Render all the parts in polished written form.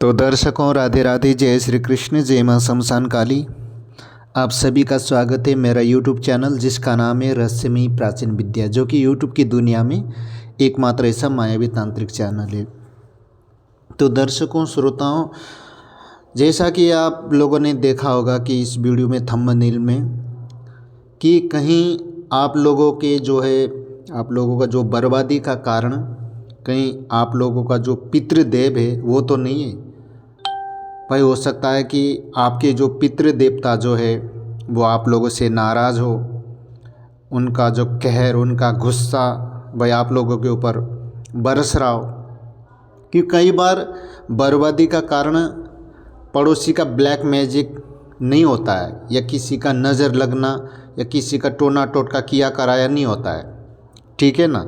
तो दर्शकों, राधे राधे, जय श्री कृष्ण, जय मां शमशान काली। आप सभी का स्वागत है मेरा यूट्यूब चैनल जिसका नाम है रहस्यमयी प्राचीन विद्या, जो कि यूट्यूब की दुनिया में एकमात्र ऐसा मायावी तांत्रिक चैनल है। तो दर्शकों, श्रोताओं, जैसा कि आप लोगों ने देखा होगा कि इस वीडियो में थंबनेल में कि कहीं आप लोगों के जो है आप लोगों का जो बर्बादी का कारण कहीं आप लोगों का जो पितृदेव है वो तो नहीं है भाई। हो सकता है कि आपके जो पितृ देवता जो है वो आप लोगों से नाराज़ हो, उनका जो कहर, उनका गुस्सा भाई आप लोगों के ऊपर बरस रहा हो। कि कई बार बर्बादी का कारण पड़ोसी का ब्लैक मैजिक नहीं होता है, या किसी का नज़र लगना, या किसी का टोना टोटका किया कराया नहीं होता है, ठीक है ना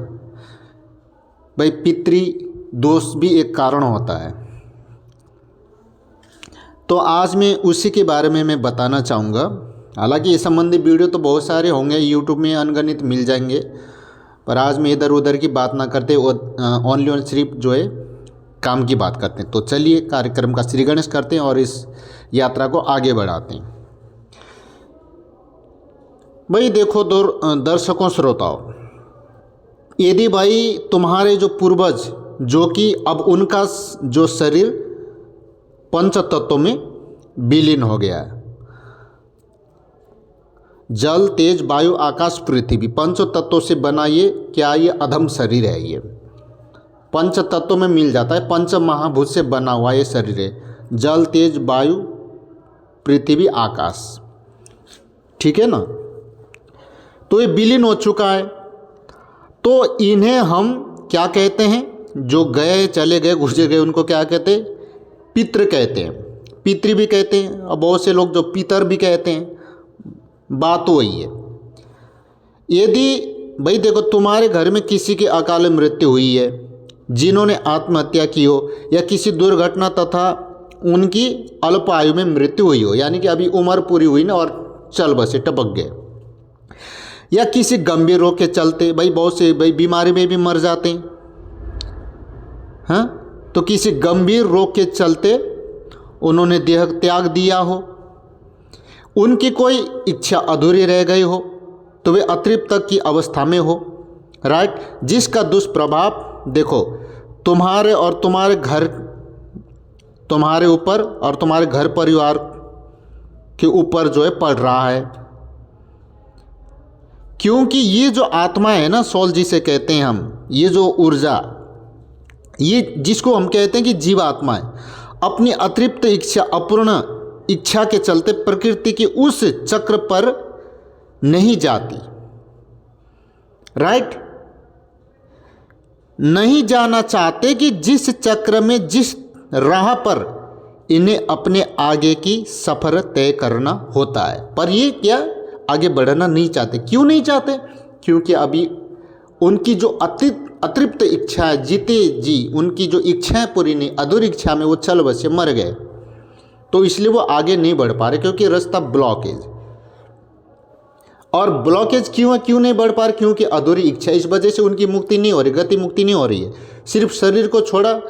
भाई। पितृ दोष भी एक कारण होता है। तो आज मैं उसी के बारे में मैं बताना चाहूँगा। हालांकि इस संबंधी वीडियो तो बहुत सारे होंगे, यूट्यूब में अनगिनत मिल जाएंगे, पर आज मैं इधर उधर की बात ना करते ओनली ऑन सिर्फ जो है काम की बात करते हैं। तो चलिए कार्यक्रम का श्री गणेश करते हैं और इस यात्रा को आगे बढ़ाते हैं। भाई देखो दर्शकों, श्रोताओं, यदि भाई तुम्हारे जो पूर्वज, जो कि अब उनका जो शरीर पंच तत्वों में विलीन हो गया है, जल, तेज, वायु, आकाश, पृथ्वी, पंच तत्वों से बना ये क्या ये अधम शरीर है। ये पंच तत्वों में मिल जाता है, पंच महाभूत से बना हुआ ये शरीर है। जल, तेज, वायु, पृथ्वी, आकाश, ठीक है ना। तो ये विलीन हो चुका है। तो इन्हें हम क्या कहते हैं? जो गए, चले गए, गुजर गए, उनको क्या कहते हैं? पितृ कहते हैं। पितृ भी कहते हैं और बहुत से लोग जो पितर भी कहते हैं। बात वही है। यदि भाई देखो, तुम्हारे घर में किसी की अकाल मृत्यु हुई है, जिन्होंने आत्महत्या की हो, या किसी दुर्घटना तथा उनकी अल्प आयु में मृत्यु हुई हो, यानी कि अभी उम्र पूरी हुई ना और चल बसे, टपक गए, या किसी गंभीर रोग के चलते, भाई बहुत से भाई बीमारी में भी मर जाते हैं, हाँ। तो किसी गंभीर रोग के चलते उन्होंने देह त्याग दिया हो, उनकी कोई इच्छा अधूरी रह गई हो, तो वे अतृप्त की अवस्था में हो, राइट। जिसका दुष्प्रभाव देखो तुम्हारे और तुम्हारे घर, तुम्हारे ऊपर और तुम्हारे घर परिवार के ऊपर जो है पड़ रहा है। क्योंकि ये जो आत्मा है ना, सोल जिसे कहते हैं हम, ये जो ऊर्जा, ये जिसको हम कहते हैं कि जीवात्मा है, अपनी अतृप्त इच्छा, अपूर्ण इच्छा के चलते प्रकृति के उस चक्र पर नहीं जाती, राइट। नहीं जाना चाहते कि जिस चक्र में, जिस राह पर इन्हें अपने आगे की सफर तय करना होता है, पर ये क्या आगे बढ़ना नहीं चाहते। क्यों नहीं चाहते? क्योंकि अभी उनकी जो अतृप्त इच्छा है, जीते जी उनकी जो इच्छाएं पूरी नहीं, अधूरी इच्छा में वो चल बसे, मर गए। तो इसलिए वो आगे नहीं बढ़ पा रहे, क्योंकि रास्ता ब्लॉकेज। और ब्लॉकेज क्यों है, क्यों नहीं बढ़ पा रहे? क्योंकि अधूरी इच्छा, इस वजह से उनकी मुक्ति नहीं हो रही, गति मुक्ति नहीं हो रही है। सिर्फ शरीर को छोड़ा,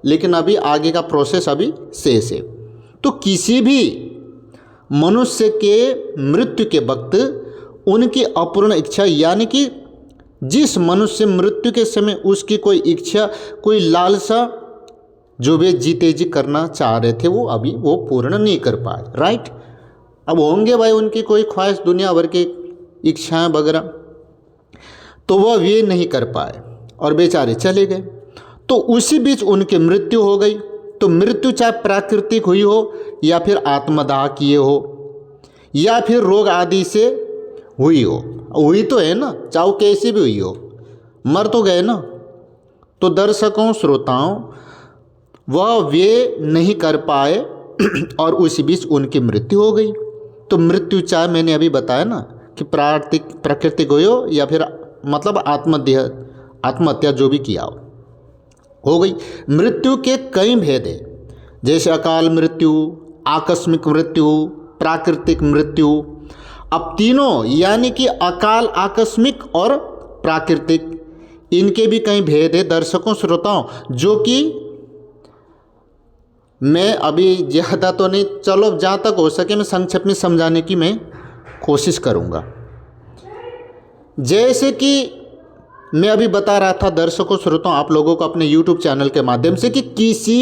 लेकिन अभी आगे का प्रोसेस अभी शेष है। तो किसी भी मनुष्य के मृत्यु के वक्त उनकी अपूर्ण इच्छा, यानी कि जिस मनुष्य मृत्यु के समय उसकी कोई इच्छा, कोई लालसा जो वे जीते जी करना चाह रहे थे, वो अभी वो पूर्ण नहीं कर पाए, राइट। अब होंगे भाई उनकी कोई ख्वाहिश, दुनिया भर की इच्छाएं वगैरह, तो वह वे नहीं कर पाए और बेचारे चले गए। तो उसी बीच उनकी मृत्यु हो गई। तो मृत्यु चाहे प्राकृतिक हुई हो, या फिर आत्मदाह किए हो, या फिर रोग आदि से हुई हो, हुई तो है ना, चाहे कैसी भी हुई हो, मर तो गए ना। तो दर्शकों, श्रोताओं, वह वे नहीं कर पाए और उसी बीच उनकी मृत्यु हो गई। तो मृत्यु चाहे मैंने अभी बताया ना कि प्राकृतिक हुई हो, या फिर मतलब आत्महत्या जो भी किया हो गई। मृत्यु के कई भेद है, जैसे अकाल मृत्यु, आकस्मिक मृत्यु, प्राकृतिक मृत्यु। अब तीनों यानी कि अकाल, आकस्मिक और प्राकृतिक, इनके भी कई भेद है दर्शकों, श्रोताओं, जो कि मैं अभी ज़्यादा तो नहीं, चलो जहाँ तक हो सके मैं संक्षेप में समझाने की मैं कोशिश करूँगा। जैसे कि मैं अभी बता रहा था दर्शकों श्रोताओं आप लोगों को अपने YouTube चैनल के माध्यम से कि किसी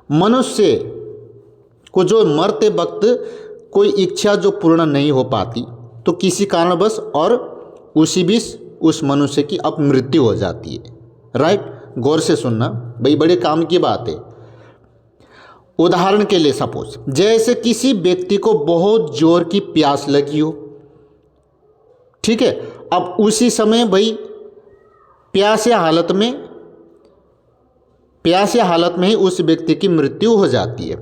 मनुष्य को जो मरते वक्त कोई इच्छा जो पूर्ण नहीं हो पाती तो किसी कारणवश और उसी बीच उस मनुष्य की अब मृत्यु हो जाती है। राइट, गौर से सुनना भाई, बड़े काम की बात है। उदाहरण के लिए सपोज जैसे किसी व्यक्ति को बहुत जोर की प्यास लगी हो, ठीक है, अब उसी समय भाई प्यासे हालत में ही उस व्यक्ति की मृत्यु हो जाती है।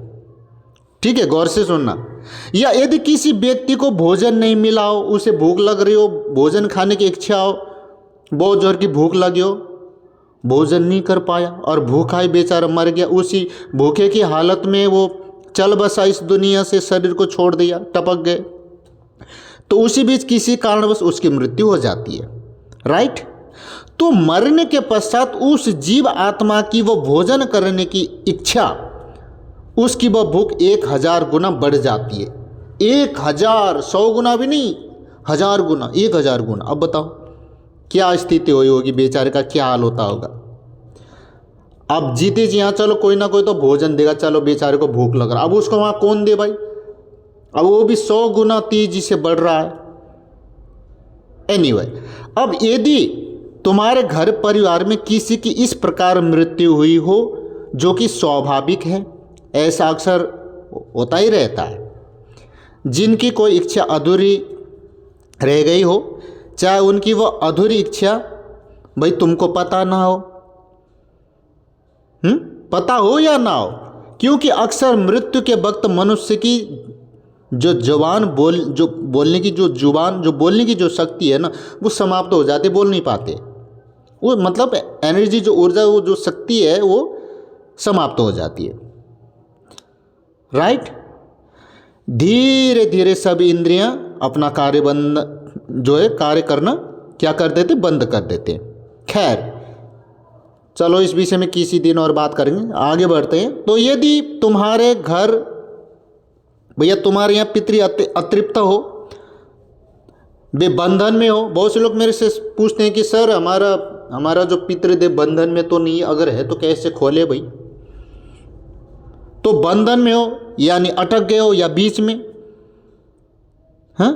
ठीक है, गौर से सुनना। या यदि किसी व्यक्ति को भोजन नहीं मिला हो, उसे भूख लग रही हो, भोजन खाने की इच्छा हो, बहुत जोर की भूख लगी हो, भोजन नहीं कर पाया और भूखा ही बेचारा मर गया, उसी भूखे की हालत में वो चल बसा इस दुनिया से, शरीर को छोड़ दिया, टपक गए, तो उसी बीच किसी कारणवश उसकी मृत्यु हो जाती है। राइट, तो मरने के पश्चात उस जीव आत्मा की वो भोजन करने की इच्छा, उसकी वह भूख 1000 गुना बढ़ जाती है। 1000, 100 गुना भी नहीं, 1000 गुना, 1000 गुना। अब बताओ क्या स्थिति हुई होगी, बेचारे का क्या हाल होता होगा। अब जीते जी हाँ चलो कोई ना कोई तो भोजन देगा, चलो बेचारे को भूख लग रहा, अब उसको वहाँ कौन दे भाई, अब वो भी 100 गुना तेजी से बढ़ रहा है। एनीवे, अब यदि तुम्हारे घर परिवार में किसी की इस प्रकार मृत्यु हुई हो जो कि स्वाभाविक है, ऐसा अक्सर होता ही रहता है, जिनकी कोई इच्छा अधूरी रह गई हो, चाहे उनकी वो अधूरी इच्छा भाई तुमको पता ना हो, पता हो या ना हो, क्योंकि अक्सर मृत्यु के वक्त मनुष्य की जो बोलने की जो शक्ति है ना, वो समाप्त हो जाती, बोल नहीं पाते, वो मतलब एनर्जी जो ऊर्जा, वो जो शक्ति है वो समाप्त हो जाती है। राइट, धीरे धीरे सब इंद्रियां अपना कार्य करना क्या कर देते, बंद कर देते। खैर चलो इस विषय में किसी दिन और बात करेंगे, आगे बढ़ते हैं। तो यदि तुम्हारे घर भैया तुम्हारे यहाँ पितृ अतृप्त हो, वे बंधन में हो, बहुत से लोग मेरे से पूछते हैं कि सर हमारा जो पितृदेव बंधन में तो नहीं, अगर है तो कैसे खोले भाई। तो बंधन में हो यानी अटक गए हो या बीच में, हाँ,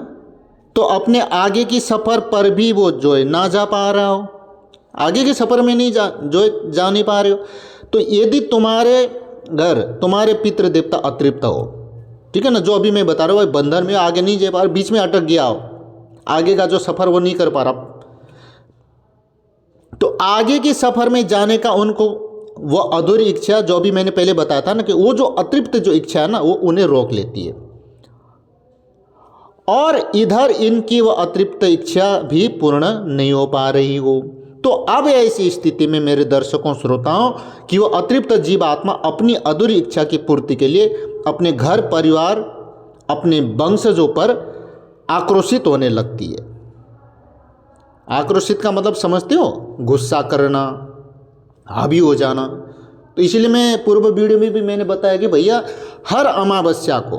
तो अपने आगे की सफ़र पर भी वो जो है ना जा पा रहा हो, आगे के सफ़र में नहीं जा नहीं पा रहे हो, तो यदि तुम्हारे घर तुम्हारे पितृ देवता अतृप्त हो, ठीक है ना, जो अभी मैं बता रहा हूँ, बंधन में आगे नहीं जा पा रहा, बीच में अटक गया हो, आगे का जो सफ़र वो नहीं कर पा रहा, तो आगे के सफ़र में जाने का उनको वो अधूरी इच्छा, जो भी मैंने पहले बताया था ना, कि वो जो अतृप्त जो इच्छा है ना, वो उन्हें रोक लेती है, और इधर इनकी वो अतृप्त इच्छा भी पूर्ण नहीं हो पा रही हो। तो अब ऐसी स्थिति में मेरे दर्शकों श्रोताओं कि वो अतृप्त जीव आत्मा अपनी अधूरी इच्छा की पूर्ति के लिए अपने घर परिवार, अपने वंशजों पर आक्रोशित होने लगती है। आक्रोशित का मतलब समझते हो, गुस्सा करना, हावी हो जाना। तो इसलिए मैं पूर्व वीडियो में भी मैंने बताया कि भैया हर अमावस्या को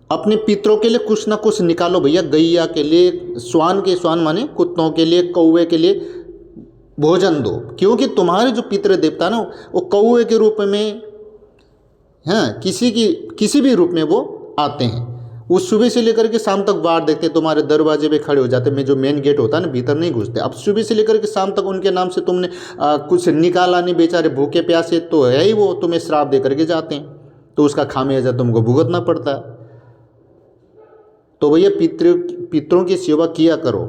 अपने पितरों के लिए कुछ ना कुछ निकालो भैया, गैया के लिए, श्वान माने कुत्तों के लिए, कौवे के लिए भोजन दो, क्योंकि तुम्हारे जो पितृ देवता ना वो कौवे के रूप में, हाँ, किसी भी रूप में वो आते हैं। वो सुबह से लेकर के शाम तक बाहर देखते, तुम्हारे दरवाजे पे खड़े हो जाते, में जो मेन गेट होता है ना, भीतर नहीं घुसते। अब सुबह से लेकर के शाम तक उनके नाम से तुमने कुछ निकाला नहीं, बेचारे भूखे प्यासे तो है ही, वो तुम्हें श्राप दे करके जाते हैं, तो उसका खामियाजा तुमको भुगतना पड़ता है। तो भैया पितरों की सेवा किया करो,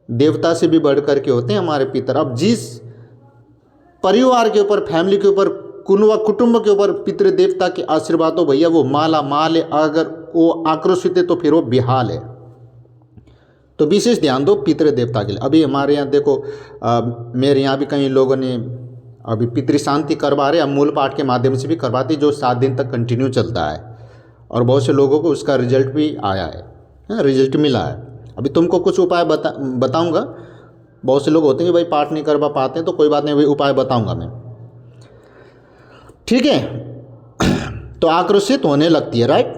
देवता से भी बढ़ करके होते हैं हमारे पितर। अब जिस परिवार के ऊपर, फैमिली के ऊपर, कुटुंब के ऊपर पितृ देवता के आशीर्वाद हो भैया, वो माला माल है, अगर वो आक्रोशित है तो फिर वो बेहाल है। तो विशेष ध्यान दो पितृ देवता के लिए। अभी हमारे यहाँ देखो, मेरे यहाँ भी कई लोगों ने अभी पितृ शांति करवा रहे हैं, मूल पाठ के माध्यम से भी करवाते, जो 7 दिन तक कंटिन्यू चलता है, और बहुत से लोगों को उसका रिजल्ट भी आया है, रिजल्ट मिला है। अभी तुमको कुछ उपाय बताऊंगा। बहुत से लोग होते हैं कि भाई पाठ नहीं करवा पाते हैं, तो कोई बात नहीं, वही उपाय बताऊंगा मैं। ठीक है। तो आक्रोशित होने लगती है, राइट,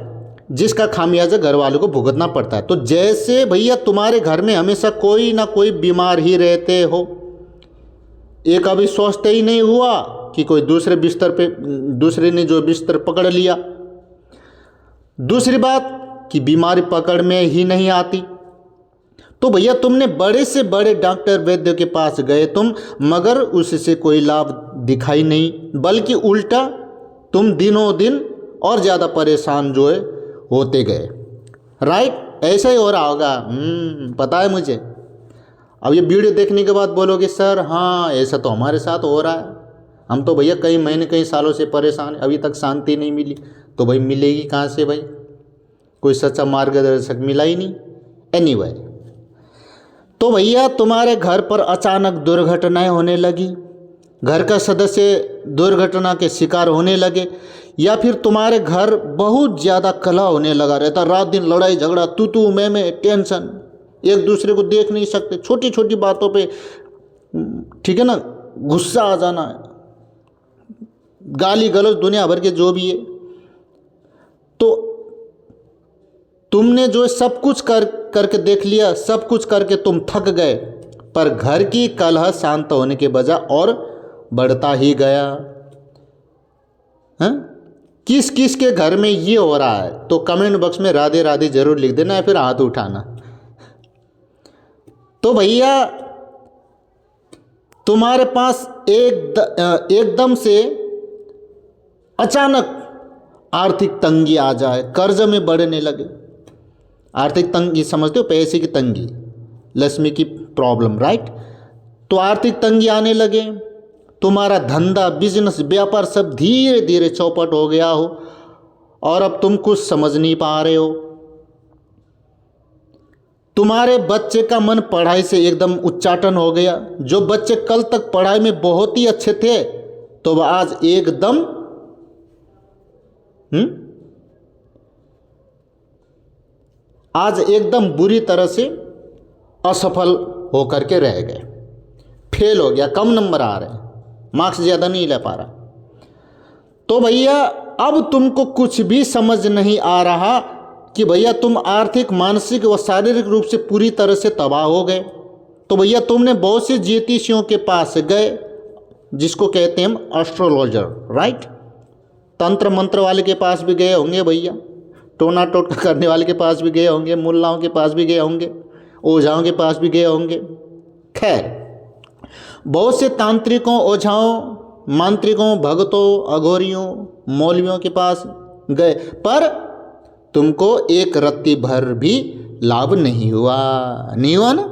जिसका खामियाजा घर वालों को भुगतना पड़ता है। तो जैसे भैया तुम्हारे घर में हमेशा कोई ना कोई बीमार ही रहते हो, एक अभी स्वस्थ ही नहीं हुआ कि कोई दूसरे ने जो बिस्तर पकड़ लिया। दूसरी बात कि बीमारी पकड़ में ही नहीं आती। तो भैया तुमने बड़े से बड़े डॉक्टर वैद्य के पास गए तुम, मगर उससे कोई लाभ दिखाई नहीं, बल्कि उल्टा तुम दिनों दिन और ज़्यादा परेशान जो है होते गए, राइट। ऐसा ही हो रहा होगा, पता है मुझे। अब ये वीडियो देखने के बाद बोलोगे सर हाँ ऐसा तो हमारे साथ हो रहा है, हम तो भैया कई महीने कई सालों से परेशान हैं, अभी तक शांति नहीं मिली। तो भाई मिलेगी कहाँ से भाई, कोई सच्चा मार्गदर्शक मिला ही नहीं। एनीवे, तो भैया तुम्हारे घर पर अचानक दुर्घटनाएं होने लगी, घर का सदस्य दुर्घटना के शिकार होने लगे, या फिर तुम्हारे घर बहुत ज़्यादा कलह होने लगा रहता, रात दिन लड़ाई झगड़ा, तू मैं टेंशन, एक दूसरे को देख नहीं सकते, छोटी छोटी बातों पे, ठीक है ना, गुस्सा आ जाना, गाली गलौज दुनिया भर के जो भी है। तो तुमने जो सब कुछ करके देख लिया, सब कुछ करके तुम थक गए, पर घर की कलह शांत होने के बजाय और बढ़ता ही गया। हैं? किस किस के घर में ये हो रहा है तो कमेंट बॉक्स में राधे राधे जरूर लिख देना या फिर हाथ उठाना। तो भैया तुम्हारे पास एकदम से अचानक आर्थिक तंगी आ जाए, कर्ज में बढ़ने लगे। आर्थिक तंगी समझते हो, पैसे की तंगी, लक्ष्मी की प्रॉब्लम, राइट। तो आर्थिक तंगी आने लगे, तुम्हारा धंधा बिजनेस व्यापार सब धीरे धीरे चौपट हो गया हो और अब तुम कुछ समझ नहीं पा रहे हो। तुम्हारे बच्चे का मन पढ़ाई से एकदम उच्चाटन हो गया। जो बच्चे कल तक पढ़ाई में बहुत ही अच्छे थे तो वह आज एकदम बुरी तरह से असफल होकर के रह गए, फेल हो गया, कम नंबर आ रहे हैं, मार्क्स ज़्यादा नहीं ले पा रहा। तो भैया अब तुमको कुछ भी समझ नहीं आ रहा कि भैया तुम आर्थिक, मानसिक व शारीरिक रूप से पूरी तरह से तबाह हो गए। तो भैया तुमने बहुत से ज्योतिषियों के पास गए, जिसको कहते हैं हम एस्ट्रोलॉजर, राइट। तंत्र मंत्र वाले के पास भी गए होंगे भैया, टोना टोटका करने वाले के पास भी गए होंगे, मुल्लाओं के पास भी गए होंगे, ओझाओं के पास भी गए होंगे। खैर, बहुत से तांत्रिकों, ओझाओं, मांत्रिकों, भगतों, अघोरियों, मौलवियों के पास गए, पर तुमको एक रत्ती भर भी लाभ नहीं हुआ ना।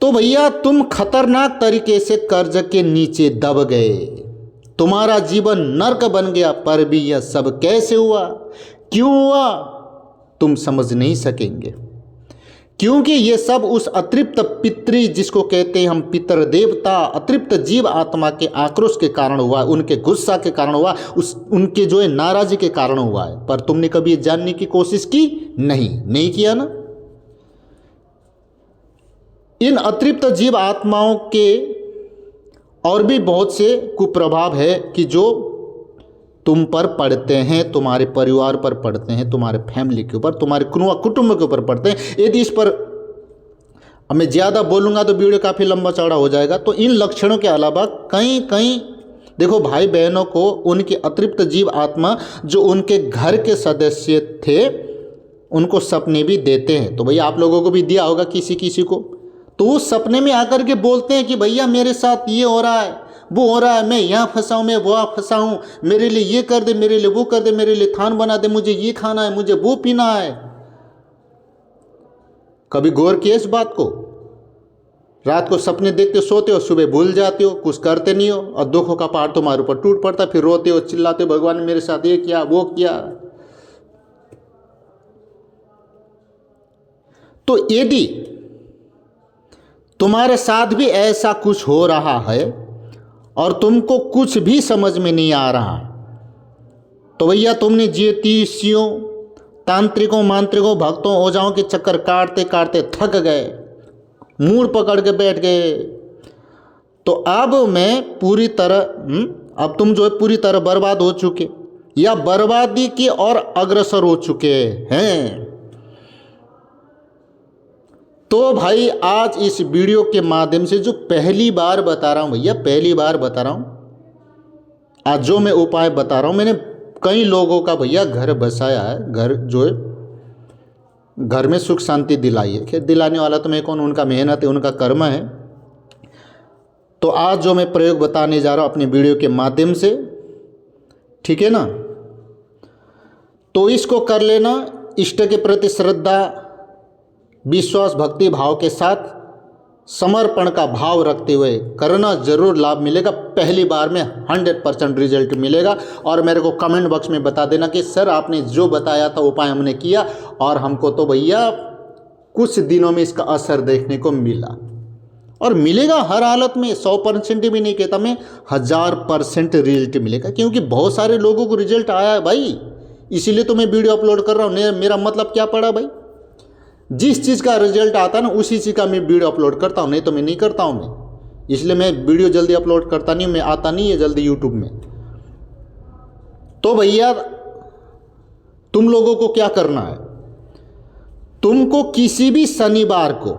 तो भैया तुम खतरनाक तरीके से कर्ज के नीचे दब गए, तुम्हारा जीवन नर्क बन गया। पर भी यह सब कैसे हुआ, क्यों हुआ, तुम समझ नहीं सकेंगे, क्योंकि ये सब उस अतृप्त पितृ, जिसको कहते हैं हम पितर देवता, अतृप्त जीव आत्मा के आक्रोश के कारण हुआ, उनके गुस्सा के कारण हुआ, उनके जो है नाराजी के कारण हुआ है। पर तुमने कभी जानने की कोशिश की नहीं किया ना। इन अतृप्त जीव आत्माओं के और भी बहुत से कुप्रभाव है कि जो तुम पर पड़ते हैं, तुम्हारे परिवार पर पड़ते हैं, तुम्हारे फैमिली के ऊपर, तुम्हारे कुटुंब के ऊपर पड़ते हैं। यदि इस पर अब मैं ज़्यादा बोलूँगा तो वीडियो काफ़ी लंबा चौड़ा हो जाएगा। तो इन लक्षणों के अलावा कहीं देखो भाई बहनों को उनकी अतृप्त जीव आत्मा जो उनके घर के सदस्य थे उनको सपने भी देते हैं। तो भैया आप लोगों को भी दिया होगा किसी को। तो वो सपने में आकर के बोलते हैं कि भैया मेरे साथ ये हो रहा है, वो हो रहा है, मैं यहाँ फंसा हूँ, मैं वहाँ फंसा हूँ, मेरे लिए ये कर दे, मेरे लिए वो कर दे, मेरे लिए थान बना दे, मुझे ये खाना है, मुझे वो पीना है। कभी गौर किया इस बात को? रात को सपने देखते सोते हो, सुबह भूल जाते हो, कुछ करते नहीं हो और दुखों का पहाड़ तुम्हारे ऊपर टूट पड़ता, फिर रोते हो, चिल्लाते हो, भगवान ने मेरे साथ ये किया, वो किया। तो यदि तुम्हारे साथ भी ऐसा कुछ हो रहा है और तुमको कुछ भी समझ में नहीं आ रहा, तो भैया तुमने ज्योतिषियों, तांत्रिकों, मांत्रिकों, भक्तों, ओझाओं के चक्कर काटते काटते थक गए, मूड पकड़ के बैठ गए। तो अब मैं पूरी तरह अब तुम जो है पूरी तरह बर्बाद हो चुके या बर्बादी की ओर अग्रसर हो चुके हैं। तो भाई आज इस वीडियो के माध्यम से जो पहली बार बता रहा हूं भैया, पहली बार बता रहा हूं, आज जो मैं उपाय बता रहा हूं, मैंने कई लोगों का भैया घर बसाया है, घर जो है घर में सुख शांति दिलाई है। खैर दिलाने वाला तो मैं कौन, उनका मेहनत है, उनका कर्म है। तो आज जो मैं प्रयोग बताने जा रहा हूं अपने वीडियो के माध्यम से, ठीक है ना, तो इसको कर लेना इष्ट के प्रति श्रद्धा, विश्वास, भक्ति भाव के साथ, समर्पण का भाव रखते हुए करना, जरूर लाभ मिलेगा। पहली बार में 100% रिजल्ट मिलेगा। और मेरे को कमेंट बॉक्स में बता देना कि सर आपने जो बताया था उपाय हमने किया और हमको तो भैया कुछ दिनों में इसका असर देखने को मिला, और मिलेगा हर हालत में। 100% भी नहीं कहता मैं, 1000% रिजल्ट मिलेगा, क्योंकि बहुत सारे लोगों को रिजल्ट आया है भाई, इसीलिए तो मैं वीडियो अपलोड कर रहा हूँ। मेरा मतलब क्या पड़ा भाई, जिस चीज़ का रिजल्ट आता है ना उसी चीज़ का मैं वीडियो अपलोड करता हूँ, नहीं तो मैं नहीं करता हूँ मैं। इसलिए मैं वीडियो जल्दी अपलोड करता नहीं, मैं आता नहीं है जल्दी यूट्यूब में। तो भैया तुम लोगों को क्या करना है, तुमको किसी भी शनिवार को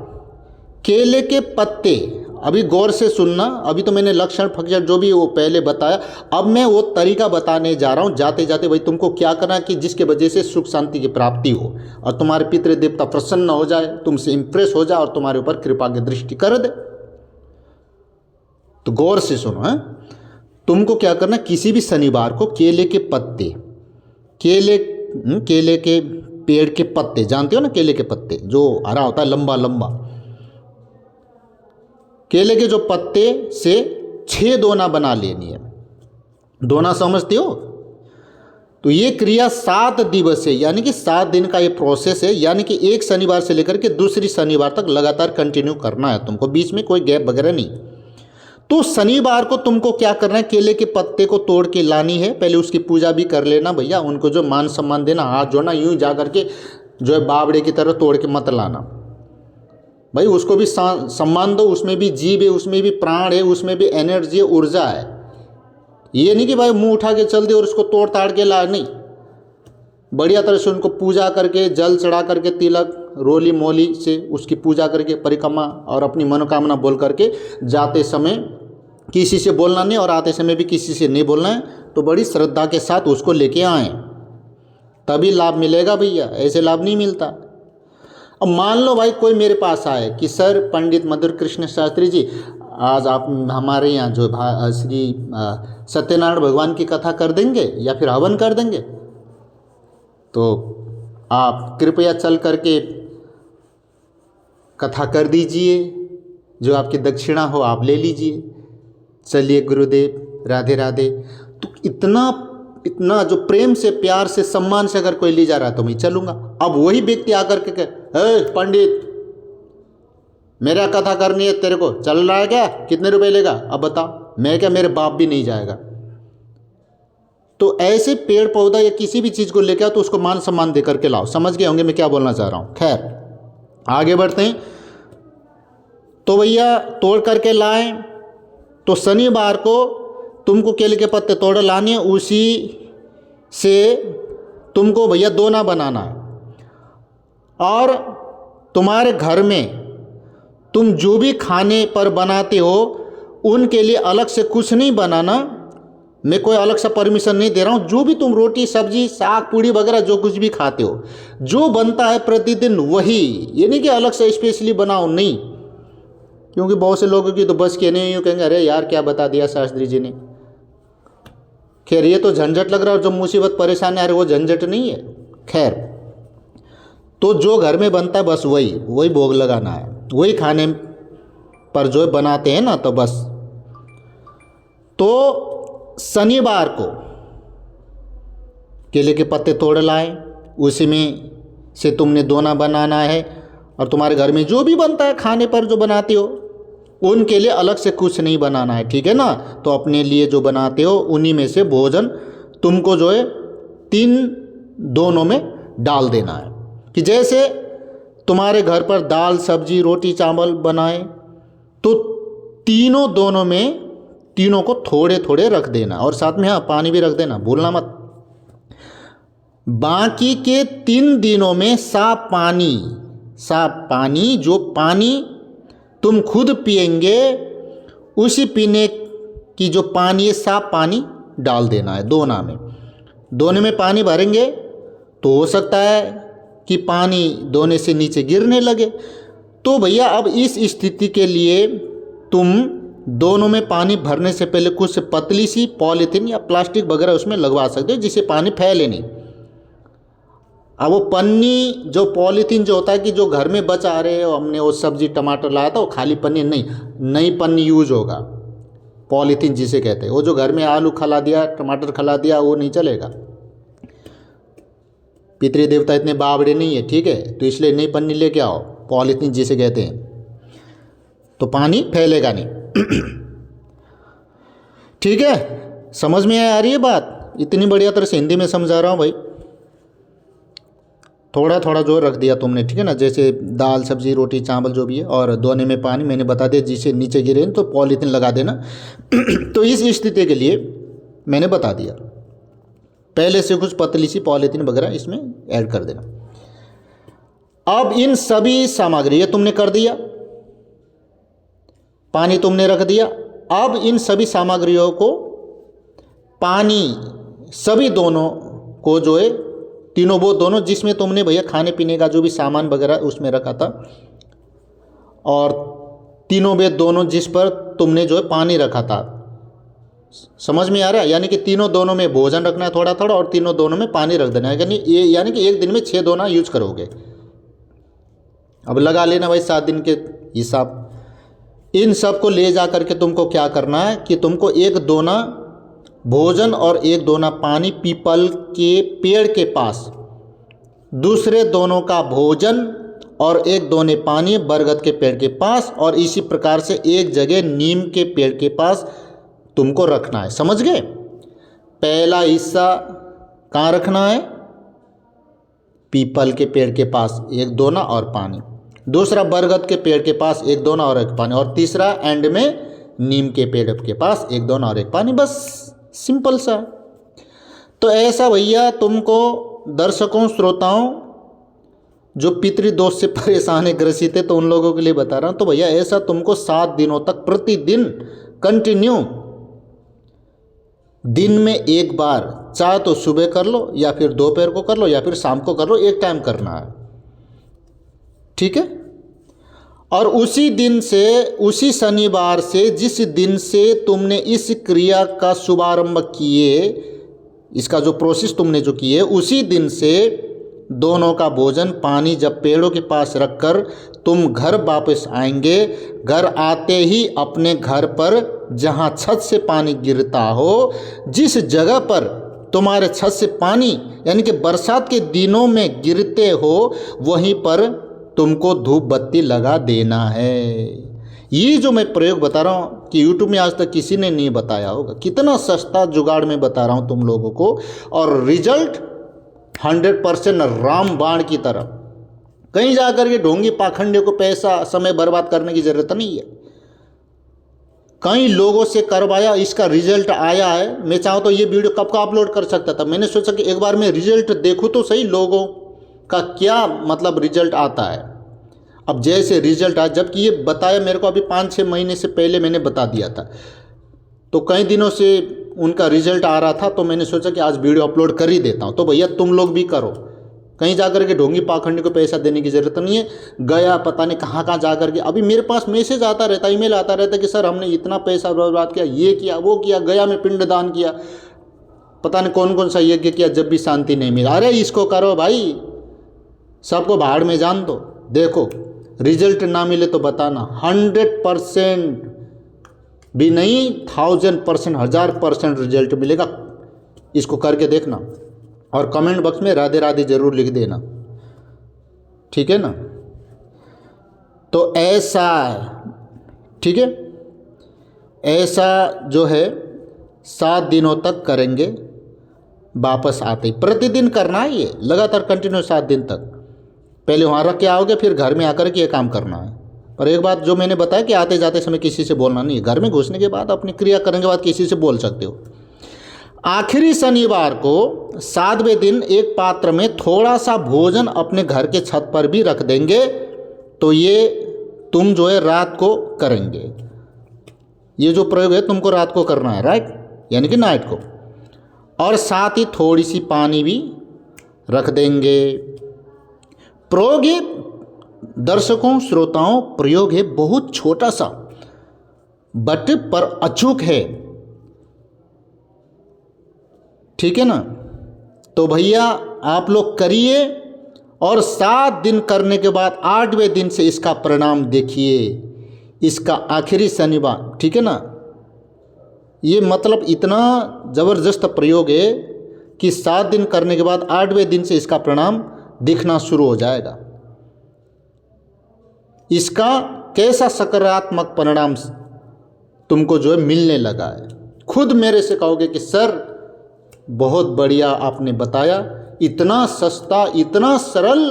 केले के पत्ते, अभी गौर से सुनना, अभी तो मैंने लक्षण फक्षण जो भी वो पहले बताया, अब मैं वो तरीका बताने जा रहा हूँ। जाते जाते भाई तुमको क्या करना है कि जिसके वजह से सुख शांति की प्राप्ति हो और तुम्हारे पितृ देवता प्रसन्न हो जाए, तुमसे इंप्रेस हो जाए और तुम्हारे ऊपर कृपा की दृष्टि कर दे। तो गौर से सुनो है, तुमको क्या करना, किसी भी शनिवार को केले के पत्ते, केले के पेड़ के पत्ते, जानते हो ना केले के पत्ते जो हरा होता है, लंबा लंबा, केले के जो पत्ते से 6 दोना बना लेनी है। दोना समझते हो? तो ये क्रिया 7 दिवसीय यानी कि 7 दिन का ये प्रोसेस है, यानी कि एक शनिवार से लेकर के दूसरी शनिवार तक लगातार कंटिन्यू करना है तुमको, बीच में कोई गैप वगैरह नहीं। तो शनिवार को तुमको क्या करना है, केले के पत्ते को तोड़ के लानी है, पहले उसकी पूजा भी कर लेना भैया, उनको जो मान सम्मान देना, हाथ जोड़ना, यूं जा करके जो है बावड़े की तरह तोड़ के मत लाना भाई, उसको भी सम्मान दो, उसमें भी जीव है, उसमें भी प्राण है, उसमें भी एनर्जी है, ऊर्जा है। ये नहीं कि भाई मुंह उठा के चल दे और उसको तोड़ ताड़ के ला, नहीं, बढ़िया तरह से उनको पूजा करके, जल चढ़ा करके, तिलक रोली मोली से उसकी पूजा करके, परिक्रमा और अपनी मनोकामना बोल करके जाते समय किसी से बोलना नहीं और आते समय भी किसी से नहीं बोलना है। तो बड़ी श्रद्धा के साथ उसको लेके आएँ, तभी लाभ मिलेगा भैया, ऐसे लाभ नहीं मिलता। अब मान लो भाई कोई मेरे पास आए कि सर पंडित मधुर कृष्ण शास्त्री जी, आज आप हमारे यहाँ जो श्री सत्यनारायण भगवान की कथा कर देंगे या फिर हवन कर देंगे, तो आप कृपया चल करके कथा कर दीजिए, जो आपकी दक्षिणा हो आप ले लीजिए। चलिए गुरुदेव, राधे राधे। तो इतना जो प्रेम से, प्यार से, सम्मान से अगर कोई ले जा रहा है तो मैं चलूँगा। अब वही व्यक्ति आकर के पंडित मेरा कथा करनी है, तेरे को चल रहा है क्या, कितने रुपए लेगा, अब बता। मैं क्या, मेरे बाप भी नहीं जाएगा। तो ऐसे पेड़ पौधा या किसी भी चीज़ को लेकर आओ तो उसको मान सम्मान दे करके लाओ। समझ गए होंगे मैं क्या बोलना चाह रहा हूँ। खैर आगे बढ़ते हैं। तो भैया तोड़ करके लाएं, तो शनिवार को तुमको केले के पत्ते तोड़ लाने, उसी से तुमको भैया दोना बनाना है। और तुम्हारे घर में तुम जो भी खाने पर बनाते हो उनके लिए अलग से कुछ नहीं बनाना, मैं कोई अलग सा परमिशन नहीं दे रहा हूँ। जो भी तुम रोटी सब्जी साग पूड़ी वगैरह जो कुछ भी खाते हो, जो बनता है प्रतिदिन वही, ये नहीं कि अलग से स्पेशली बनाओ, नहीं, क्योंकि बहुत से लोगों की तो बस के नहीं, यूँ कहेंगे अरे यार क्या बता दिया शास्त्री जी ने। खैर ये तो झंझट लग रहा है, और जो मुसीबत परेशानी आ रही है वो झंझट नहीं है। खैर तो जो घर में बनता है बस वही भोग लगाना है, वही खाने पर जो बनाते हैं ना, तो बस। तो शनिवार को केले के पत्ते तोड़ लाए, उसी में से तुमने दोना बनाना है, और तुम्हारे घर में जो भी बनता है खाने पर जो बनाते हो उनके लिए अलग से कुछ नहीं बनाना है, ठीक है ना। तो अपने लिए जो बनाते हो उन्हीं में से भोजन तुमको जो है 3 दोनों में डाल देना है। कि जैसे तुम्हारे घर पर दाल सब्जी रोटी चावल बनाए, तो तीनों दोनों में तीनों को थोड़े थोड़े रख देना, और साथ में हाँ पानी भी रख देना, भूलना मत। बाकी के 3 दिनों में साफ पानी जो पानी तुम खुद पिएंगे उसी पीने की जो पानी है साफ पानी डाल देना है दोना में। दोने में पानी भरेंगे तो हो सकता है कि पानी दोने से नीचे गिरने लगे। तो भैया अब इस स्थिति के लिए तुम दोनों में पानी भरने से पहले कुछ पतली सी पॉलीथीन या प्लास्टिक वगैरह उसमें लगवा सकते हो जिससे पानी फैले नहीं। अब वो पन्नी जो पॉलीथीन जो होता है कि जो घर में बचा रहे हो, हमने वो सब्जी टमाटर लाया था वो खाली पन्नी नहीं, नई पन्नी यूज होगा, पॉलीथीन जिसे कहते हैं। वो जो घर में आलू खला दिया टमाटर खला दिया वो नहीं चलेगा, पितृ देवता इतने बावड़े नहीं है, ठीक है। तो इसलिए नई पन्नी लेके आओ, पॉलीथीन जिसे कहते हैं, तो पानी फैलेगा नहीं। ठीक है, समझ में आ रही है बात? इतनी बढ़िया तरह से हिंदी में समझा रहा हूँ भाई, थोड़ा थोड़ा जोर रख दिया तुमने, ठीक है ना। जैसे दाल सब्जी रोटी चावल जो भी है, और दोने में पानी मैंने बता दिया, जिसे नीचे गिरे तो पॉलीथीन लगा देना। तो इस स्थिति के लिए मैंने बता दिया, पहले से कुछ पतली सी पॉलीथीन वगैरह इसमें ऐड कर देना। अब इन सभी सामग्री ये तुमने कर दिया, पानी तुमने रख दिया। अब इन सभी सामग्रियों को पानी सभी दोनों को जो है तीनों वो दोनों जिसमें तुमने भैया खाने पीने का जो भी सामान वगैरह उसमें रखा था, और तीनों वे दोनों जिस पर तुमने जो है पानी रखा था, समझ में आ रहा है? यानी कि तीनों दोनों में भोजन रखना है थोड़ा थोड़ा, और तीनों दोनों में पानी रख देना है, यानी कि एक दिन में 6 दोना यूज करोगे। अब लगा लेना भाई 7 दिन के हिसाब। इन सब को ले जा करके तुमको क्या करना है कि तुमको 1 दोना भोजन और 1 दोना पानी पीपल के पेड़ के पास, दूसरे दोनों का भोजन और 1 दोने पानी बरगद के पेड़ के पास, और इसी प्रकार से एक जगह नीम के पेड़ के पास तुमको रखना है। समझ गए? पहला हिस्सा कहाँ रखना है? पीपल के पेड़ के पास 1 दोना और पानी, दूसरा बरगद के पेड़ के पास 1 दोना और 1 पानी, और तीसरा एंड में नीम के पेड़ के पास 1 दोना और 1 पानी। बस सिंपल सा। तो ऐसा भैया तुमको दर्शकों श्रोताओं जो पितृदोष से परेशान है ग्रसित है, तो उन लोगों के लिए बता रहा हूँ। तो भैया ऐसा तुमको 7 दिनों तक प्रतिदिन कंटिन्यू, दिन में 1 बार, चाहे तो सुबह कर लो या फिर दोपहर को कर लो या फिर शाम को कर लो, एक टाइम करना है, ठीक है। और उसी दिन से, उसी शनिवार से, जिस दिन से तुमने इस क्रिया का शुभारंभ किए, इसका जो प्रोसेस तुमने जो किए, उसी दिन से दोनों का भोजन पानी जब पेड़ों के पास रखकर तुम घर वापस आएंगे, घर आते ही अपने घर पर जहाँ छत से पानी गिरता हो, जिस जगह पर तुम्हारे छत से पानी यानी कि बरसात के दिनों में गिरते हो, वहीं पर तुमको धूप बत्ती लगा देना है। ये जो मैं प्रयोग बता रहा हूँ कि YouTube में आज तक किसी ने नहीं बताया होगा, कितना सस्ता जुगाड़ में बता रहा हूँ तुम लोगों को, और रिजल्ट 100% रामबाण की तरह। कहीं जाकर के ढोंगी पाखंडियों को पैसा समय बर्बाद करने की ज़रूरत नहीं है। कई लोगों से करवाया, इसका रिजल्ट आया है। मैं चाहूँ तो ये वीडियो कब का अपलोड कर सकता था, मैंने सोचा कि एक बार मैं रिजल्ट देखूँ तो सही लोगों का क्या मतलब रिजल्ट आता है। अब जैसे रिजल्ट आया, जबकि ये बताया मेरे को अभी 5-6 महीने से पहले मैंने बता दिया था, तो कई दिनों से उनका रिजल्ट आ रहा था, तो मैंने सोचा कि आज वीडियो अपलोड कर ही देता हूँ। तो भैया तुम लोग भी करो, कहीं जाकर के ढोंगी पाखंडी को पैसा देने की ज़रूरत नहीं है। गया पता नहीं कहाँ कहाँ जा कर के, अभी मेरे पास मैसेज आता रहता, ईमेल आता रहता कि सर हमने इतना पैसा बर्बाद किया, ये किया वो किया, गया में पिंडदान किया, पता नहीं कौन कौन सा यज्ञ किया, जब भी शांति नहीं मिला। अरे इसको करो भाई, सबको भाड़ में जान दो। देखो रिजल्ट ना मिले तो बताना, 100% भी नहीं 1000%, 1000% रिजल्ट मिलेगा। इसको करके देखना और कमेंट बॉक्स में राधे राधे जरूर लिख देना, ठीक है ना। तो ऐसा, ठीक है, ऐसा जो है 7 दिनों तक करेंगे। वापस आते ही प्रतिदिन करना है, ये लगातार कंटिन्यू 7 दिन तक। पहले वहाँ रख के आओगे, फिर घर में आकर के ये काम करना है। और एक बात जो मैंने बताया कि आते जाते समय किसी से बोलना नहीं है, घर में घुसने के बाद अपनी क्रिया करने के बाद किसी से बोल सकते हो। आखिरी शनिवार को 7वें दिन एक पात्र में थोड़ा सा भोजन अपने घर के छत पर भी रख देंगे तो ये तुम जो है रात को करेंगे। ये जो प्रयोग है तुमको रात को करना है, राइट, यानी कि नाइट को। और साथ ही थोड़ी सी पानी भी रख देंगे। प्रयोग है दर्शकों श्रोताओं, प्रयोग है बहुत छोटा सा बट पर अचूक है, ठीक है ना। तो भैया आप लोग करिए और 7 दिन करने के बाद 8वें दिन से इसका परिणाम देखिए। इसका आखिरी शनिवार, ठीक है ना। ये मतलब इतना ज़बरदस्त प्रयोग है कि 7 दिन करने के बाद 8वें दिन से इसका परिणाम दिखना शुरू हो जाएगा। इसका कैसा सकारात्मक परिणाम तुमको जो है मिलने लगा है, खुद मेरे से कहोगे कि सर बहुत बढ़िया आपने बताया, इतना सस्ता इतना सरल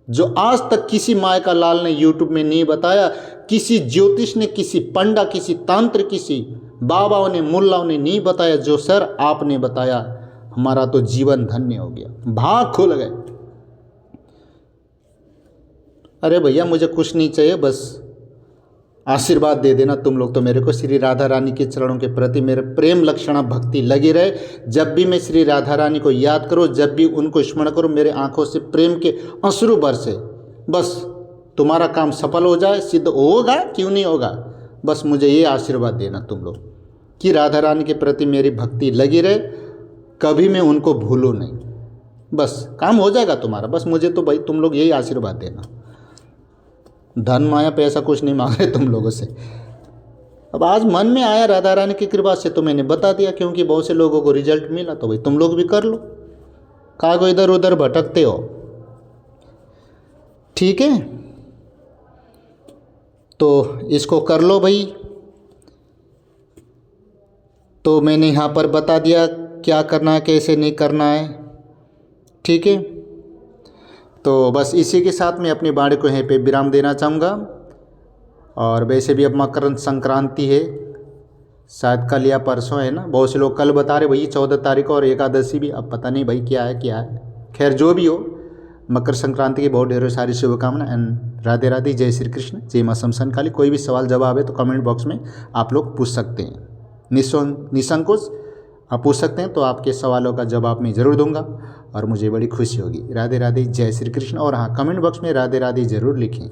जो आज तक किसी माय का लाल ने यूट्यूब में नहीं बताया, किसी ज्योतिष ने, किसी पंडा, किसी तांत्र, किसी बाबाओं ने, मुल्लाओं ने नहीं बताया, जो सर आपने बताया, हमारा तो जीवन धन्य हो गया, भाग खुल गए। अरे भैया मुझे कुछ नहीं चाहिए, बस आशीर्वाद दे देना तुम लोग तो मेरे को। श्री राधा रानी के चरणों के प्रति मेरे प्रेम लक्षणा भक्ति लगी रहे। जब भी मैं श्री राधा रानी को याद करूँ, जब भी उनको स्मरण करूँ, मेरे आंखों से प्रेम के अश्रु बरसे। बस तुम्हारा काम सफल हो जाए, सिद्ध होगा, क्यों नहीं होगा। बस मुझे ये आशीर्वाद देना तुम लोग कि राधा रानी के प्रति मेरी भक्ति लगी रहे, कभी मैं उनको भूलूँ नहीं। बस काम हो जाएगा तुम्हारा। बस मुझे तो भाई तुम लोग यही आशीर्वाद देना। धन माया पैसा कुछ नहीं मांग रहे तुम लोगों से। अब आज मन में आया राधा रानी की कृपा से तो मैंने बता दिया, क्योंकि बहुत से लोगों को रिजल्ट मिला, तो भाई तुम लोग भी कर लो। कहाँ को इधर उधर भटकते हो, ठीक है। तो इसको कर लो भाई। तो मैंने यहाँ पर बता दिया क्या करना है, कैसे नहीं करना है, ठीक है। तो बस इसी के साथ मैं अपनी वाणी को यहीं पे विराम देना चाहूँगा। और वैसे भी अब मकर संक्रांति है, शायद कल या परसों है ना। बहुत से लोग कल बता रहे भाई 14 तारीख को, और एकादशी भी, अब पता नहीं भाई क्या है। खैर जो भी हो, मकर संक्रांति की बहुत ढेरों सारी शुभकामनाएं। एंड राधे राधे, जय श्री कृष्ण, जय मां शमशान काली। कोई भी सवाल जवाब है तो कमेंट बॉक्स में आप लोग पूछ सकते हैं, निसंकोच आप पूछ सकते हैं। तो आपके सवालों का जवाब मैं ज़रूर दूंगा और मुझे बड़ी खुशी होगी। राधे राधे, जय श्री कृष्ण। और हाँ, कमेंट बॉक्स में राधे राधे ज़रूर लिखें।